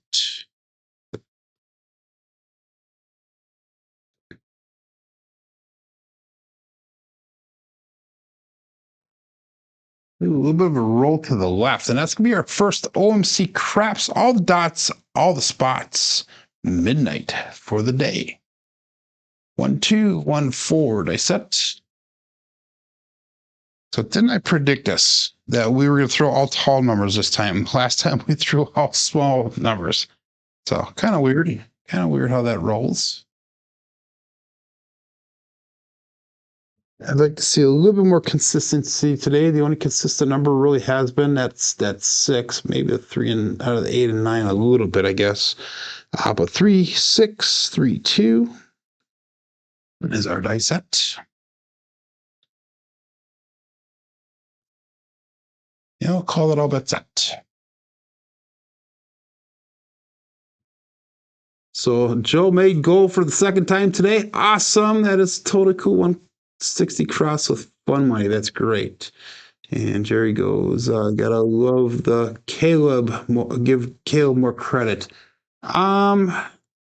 A little bit of a roll to the left, and that's going to be our first OMC craps. All the dots, all the spots. Midnight for the day. 1, 2, 1, 4 dice set. So didn't I predict us that we were going to throw all tall numbers this time? Last time we threw all small numbers. So kind of weird. Kind of weird how that rolls. I'd like to see a little bit more consistency today. The only consistent number really has been that's 6, maybe a 3 and out of the 8 and 9 a little bit, I guess. But 3, 6, 3, 2 is our dice set. Yeah, we'll call it all bet set. So Joe made goal for the second time today. Awesome. That is totally cool. 160 cross with fun money. That's great. And Jerry goes, gotta love the Caleb. Give Caleb more credit.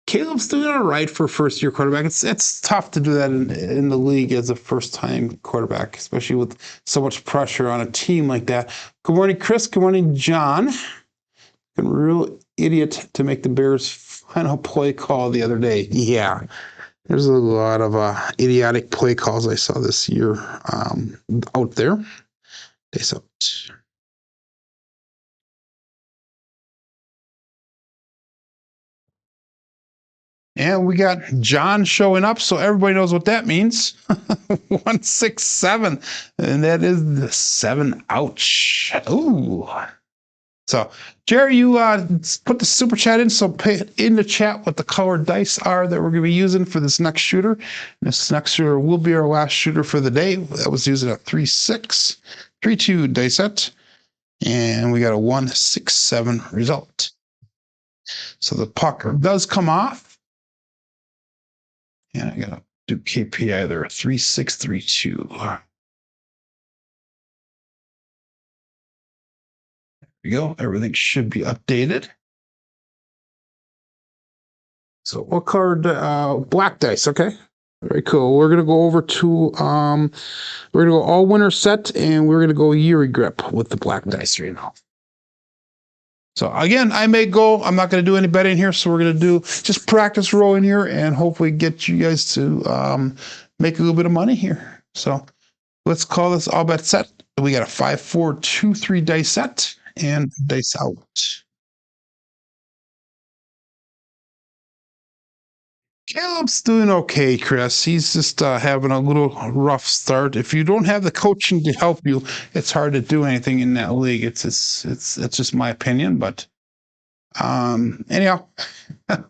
Caleb's doing all right for first-year quarterback. It's tough to do that in the league as a first-time quarterback, especially with so much pressure on a team like that. Good morning, Chris. Good morning, John. A real idiot to make the Bears' final play call the other day. Yeah, there's a lot of idiotic play calls I saw this year out there. Days out. And we got John showing up, so everybody knows what that means. 167, and that is the 7. Ouch. Ooh. So, Jerry, you put the super chat in, so put in the chat what the colored dice are that we're going to be using for this next shooter. This next shooter will be our last shooter for the day. That was using a 3-6, 3-2 dice set, and we got a 167 result. So the puck does come off. And I gotta do KPI there, 3632. There we go. Everything should be updated. So what card? Black dice. Okay. Very cool. We're gonna go over to we're gonna go all winner set, and we're gonna go Yuri grip with the black dice right now. So again, I may go. I'm not going to do any betting here, so we're going to do just practice rolling here and hopefully get you guys to make a little bit of money here. So let's call this all bet set. We got a 5, 4, 2, 3 dice set and dice out. Caleb's doing okay, Chris. He's just having a little rough start. If you don't have the coaching to help you, it's hard to do anything in that league. It's just my opinion, but anyhow,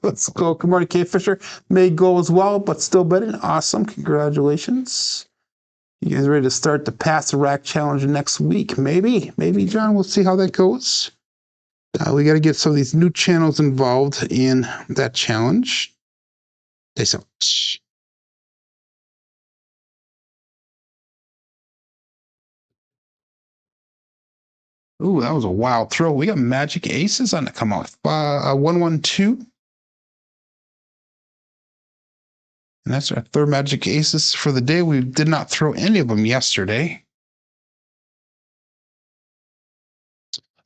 let's go. Good morning, Kate Fisher. Made goal as well, but still betting. Awesome. Congratulations. You guys ready to start the Pass the Rack Challenge next week? Maybe, John. We'll see how that goes. We got to get some of these new channels involved in that challenge. Dice out. Ooh, that was a wild throw. We got magic aces on the come off. 112. And that's our third magic aces for the day. We did not throw any of them yesterday.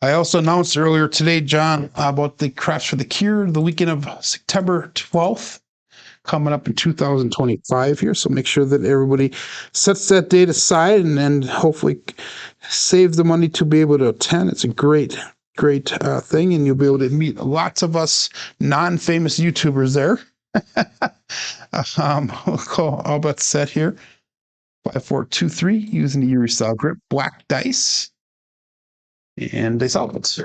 I also announced earlier today, John, about the Crash for the Cure, the weekend of September 12th. Coming up in 2025 here, so make sure that everybody sets that date aside and then hopefully save the money to be able to attend. It's a great thing, and you'll be able to meet lots of us non-famous YouTubers there. We'll call all but set here. 5423 using the Erie style grip, black dice, and dice out.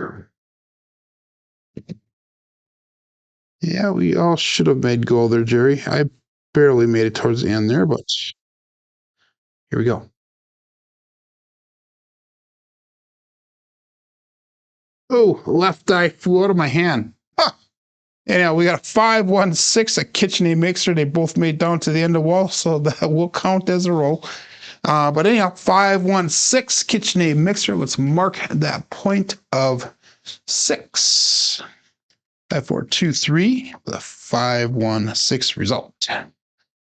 Yeah, we all should have made goal there, Jerry. I barely made it towards the end there, but here we go. Oh, left die flew out of my hand. Huh. Anyhow, we got a 516, a KitchenAid mixer. They both made down to the end of the wall, so that will count as a roll. But anyhow, 516 KitchenAid mixer. Let's mark that point of 6. 5423 with a 516 result.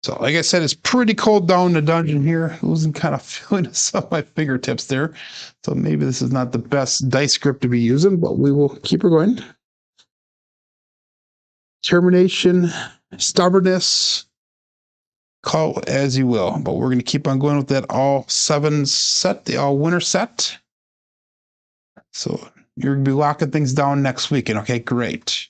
So, like I said, it's pretty cold down in the dungeon here. Losing kind of feeling some of my fingertips there. So maybe this is not the best dice grip to be using, but we will keep her going. Determination, stubbornness, call it as you will. But we're going to keep on going with that all 7 set, the all winner set. So you're going to be locking things down next weekend. Okay, great.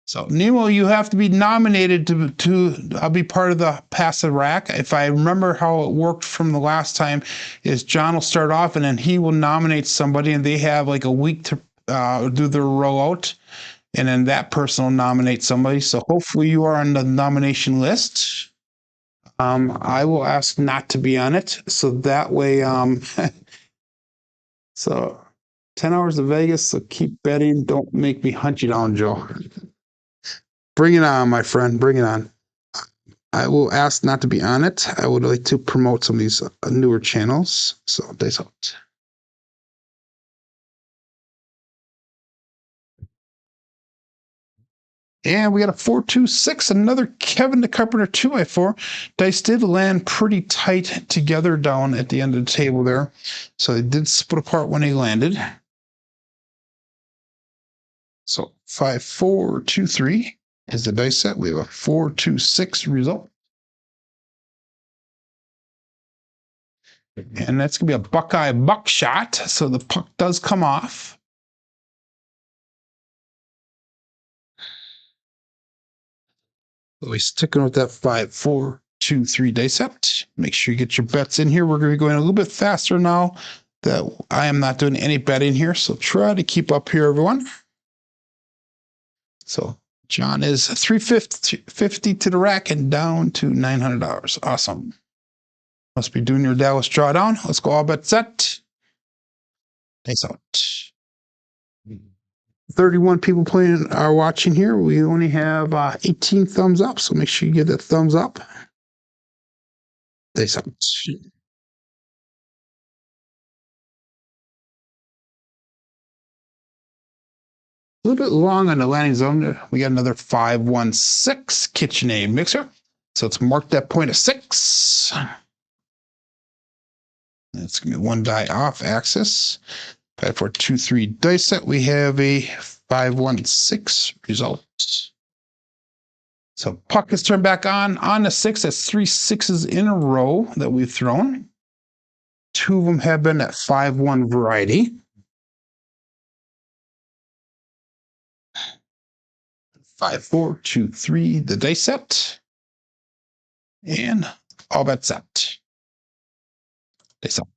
So, Nemo, you have to be nominated to be part of the passive rack. If I remember how it worked from the last time, is John will start off and then he will nominate somebody, and they have like a week to do their rollout, and then that person will nominate somebody. So hopefully you are on the nomination list. I will ask not to be on it, so that way, so 10 hours of Vegas, so keep betting. Don't make me hunt you down, Joe. Bring it on, my friend. Bring it on. I will ask not to be on it. I would like to promote some of these newer channels. So, dice out. And we got a 426, another Kevin the Carpenter 2x4. Dice did land pretty tight together down at the end of the table there. So they did split apart when they landed. So 5423 is the dice set. We have a 426 result. And that's going to be a Buckeye buckshot. So the puck does come off. So we're sticking with that 5423 dice set. Make sure you get your bets in here. We're going to be going a little bit faster now that I am not doing any betting here. So try to keep up here, everyone. So John is $350 to the rack and down to $900. Awesome. Must be doing your Dallas drawdown. Let's go all bet set. Dice out. 31 people are watching here. We only have 18 thumbs up, so make sure you give that thumbs up. Dice out. A little bit long on the landing zone. We got another 516 KitchenAid mixer. So let's mark that point of 6. That's going to be 1 die off axis. 5423 dice set. We have a 516 result. So puck is turned back on the 6. That's 3 6s in a row that we've thrown. 2 of them have been at 5-1 variety. 5423 the dice set. And all bet set. Dice out.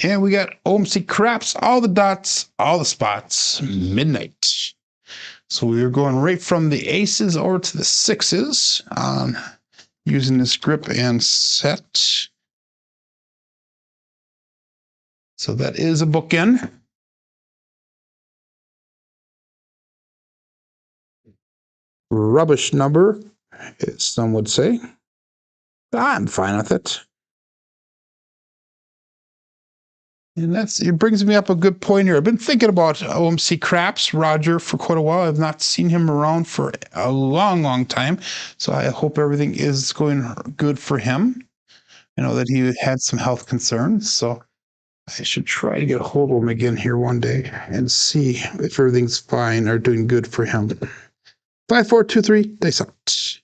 And we got OMC craps, all the dots, all the spots, midnight. So we are going right from the aces over to the 6s using this grip and set. So that is a bookend. Rubbish number, as some would say. I'm fine with it. And it brings me up a good point here. I've been thinking about OMC Craps, Roger, for quite a while. I've not seen him around for a long, long time. So I hope everything is going good for him. I know that he had some health concerns. So I should try to get a hold of him again here one day and see if everything's fine or doing good for him. 5, 4, 2, 3, dice out.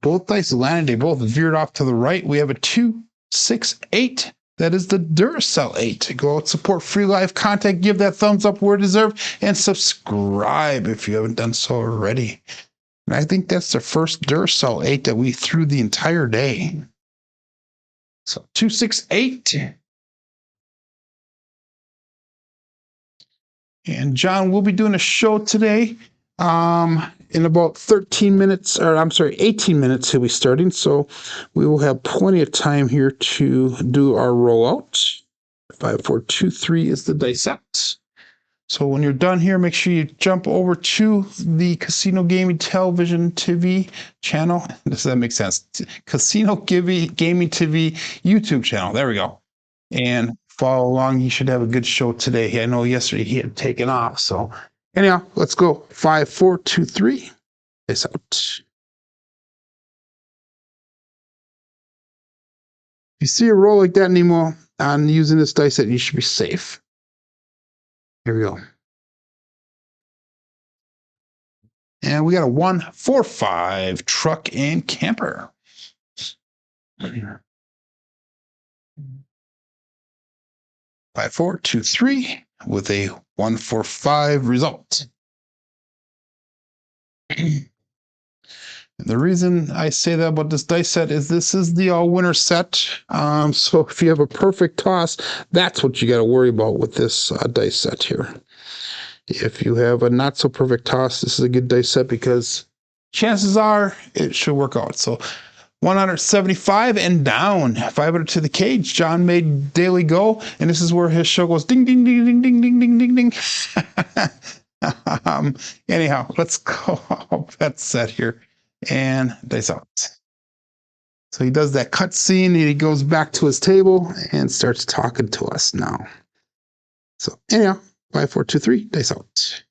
Both dice landed. They both veered off to the right. We have a 2, 6, 8. That is the Duracell 8. Go out, support free live content. Give that thumbs up where deserved, and subscribe if you haven't done so already. And I think that's the first Duracell 8 that we threw the entire day. So 2, 6, 8. And John, we'll be doing a show today. In about 13 minutes, or I'm sorry, 18 minutes he'll be starting. So we will have plenty of time here to do our rollout. 5, 4, 2, 3 is the dice set. So when you're done here, make sure you jump over to the Casino Gaming Television TV channel. Does that make sense? Casino Gaming TV YouTube channel. There we go. And follow along. You should have a good show today. I know yesterday he had taken off. So anyhow, let's go. 5, 4, 2, 3. Dice out. If you see a roll like that anymore on using this dice set, you should be safe. Here we go. And we got a 1, 4, 5 truck and camper. 5, 4, 2, 3 with a 1, 4, 5 result. The reason I say that about this dice set is this is the all-winner set. So if you have a perfect toss, that's what you got to worry about with this dice set here. If you have a not-so-perfect toss, this is a good dice set because chances are it should work out. So 175 and down, 500 to the cage. John made daily go, and this is where his show goes ding, ding, ding, ding, ding, ding, ding, ding, ding. Anyhow, let's go. That's set here. And dice out. So he does that cut scene, and he goes back to his table and starts talking to us now. So anyhow, 5, 4, 2, 3, dice out.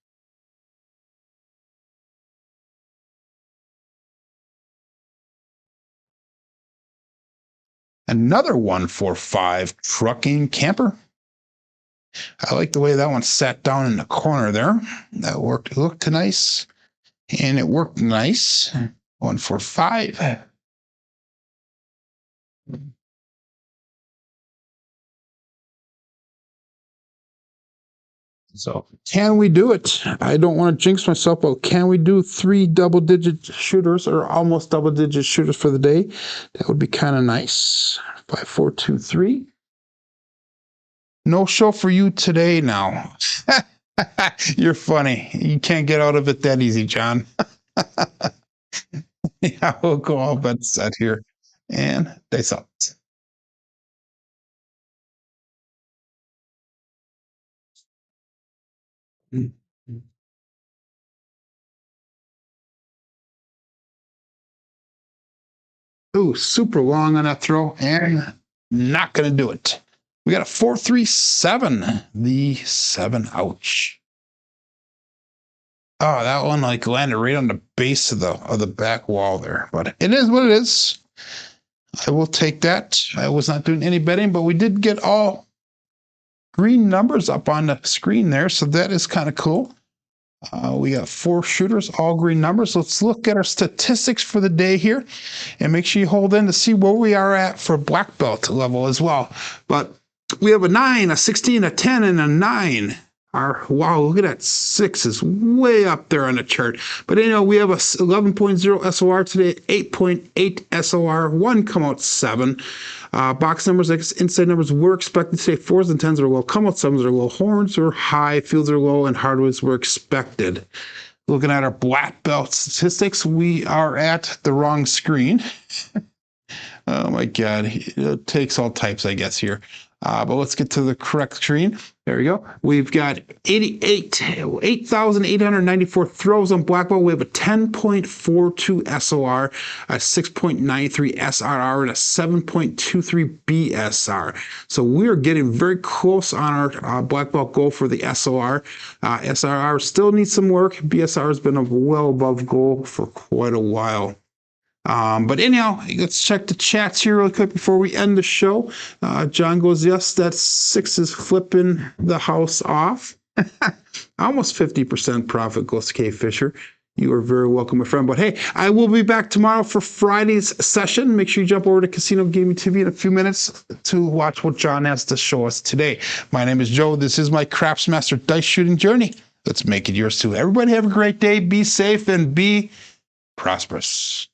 Another 1, 4, 5 trucking camper. I like the way that one sat down in the corner there. That worked. It looked nice, and it worked nice. 1, 4, 5. So can we do it? I don't want to jinx myself, but can we do 3 double-digit shooters or almost double-digit shooters for the day? That would be kind of nice. 5, 4, 2, 3. No show for you today now. You're funny. You can't get out of it that easy, John. Yeah, we'll go all bet set here. And dice out. Ooh, super long on that throw and not going to do it. We got a 4, 3, 7. The 7, ouch. Oh, that one like landed right on the base of the back wall there. But it is what it is. I will take that. I was not doing any betting, but we did get all green numbers up on the screen there, so that is kind of cool. We got 4 shooters, all green numbers. Let's look at our statistics for the day here and make sure you hold in to see where we are at for black belt level as well. But we have a 9, a 16, a 10, and a 9. Wow, look at that. 6 is way up there on the chart. But you know, we have a 11.0 SOR today, 8.8 SOR, 1 come out 7. Box numbers, inside numbers were expected today. 4s and 10s are low. Come out 7s are low. Horns are high. Fields are low. And hardways were expected. Looking at our black belt statistics, we are at the wrong screen. Oh my God. It takes all types, I guess, here. But let's get to the correct screen. There we go. We've got 8,894 throws on black ball. We have a 10.42 SOR, a 6.93 SRR, and a 7.23 BSR. So we are getting very close on our black ball goal for the SOR. SRR still needs some work. BSR has been well above goal for quite a while. But anyhow, let's check the chats here real quick before we end the show. John goes, yes, that 6 is flipping the house off. Almost 50% profit goes to K Fisher. You are very welcome, my friend. But hey, I will be back tomorrow for Friday's session. Make sure you jump over to Casino Gaming TV in a few minutes to watch what John has to show us today. My name is Joe. This is my Craps Master Dice Shooting Journey. Let's make it yours too. Everybody have a great day. Be safe and be prosperous.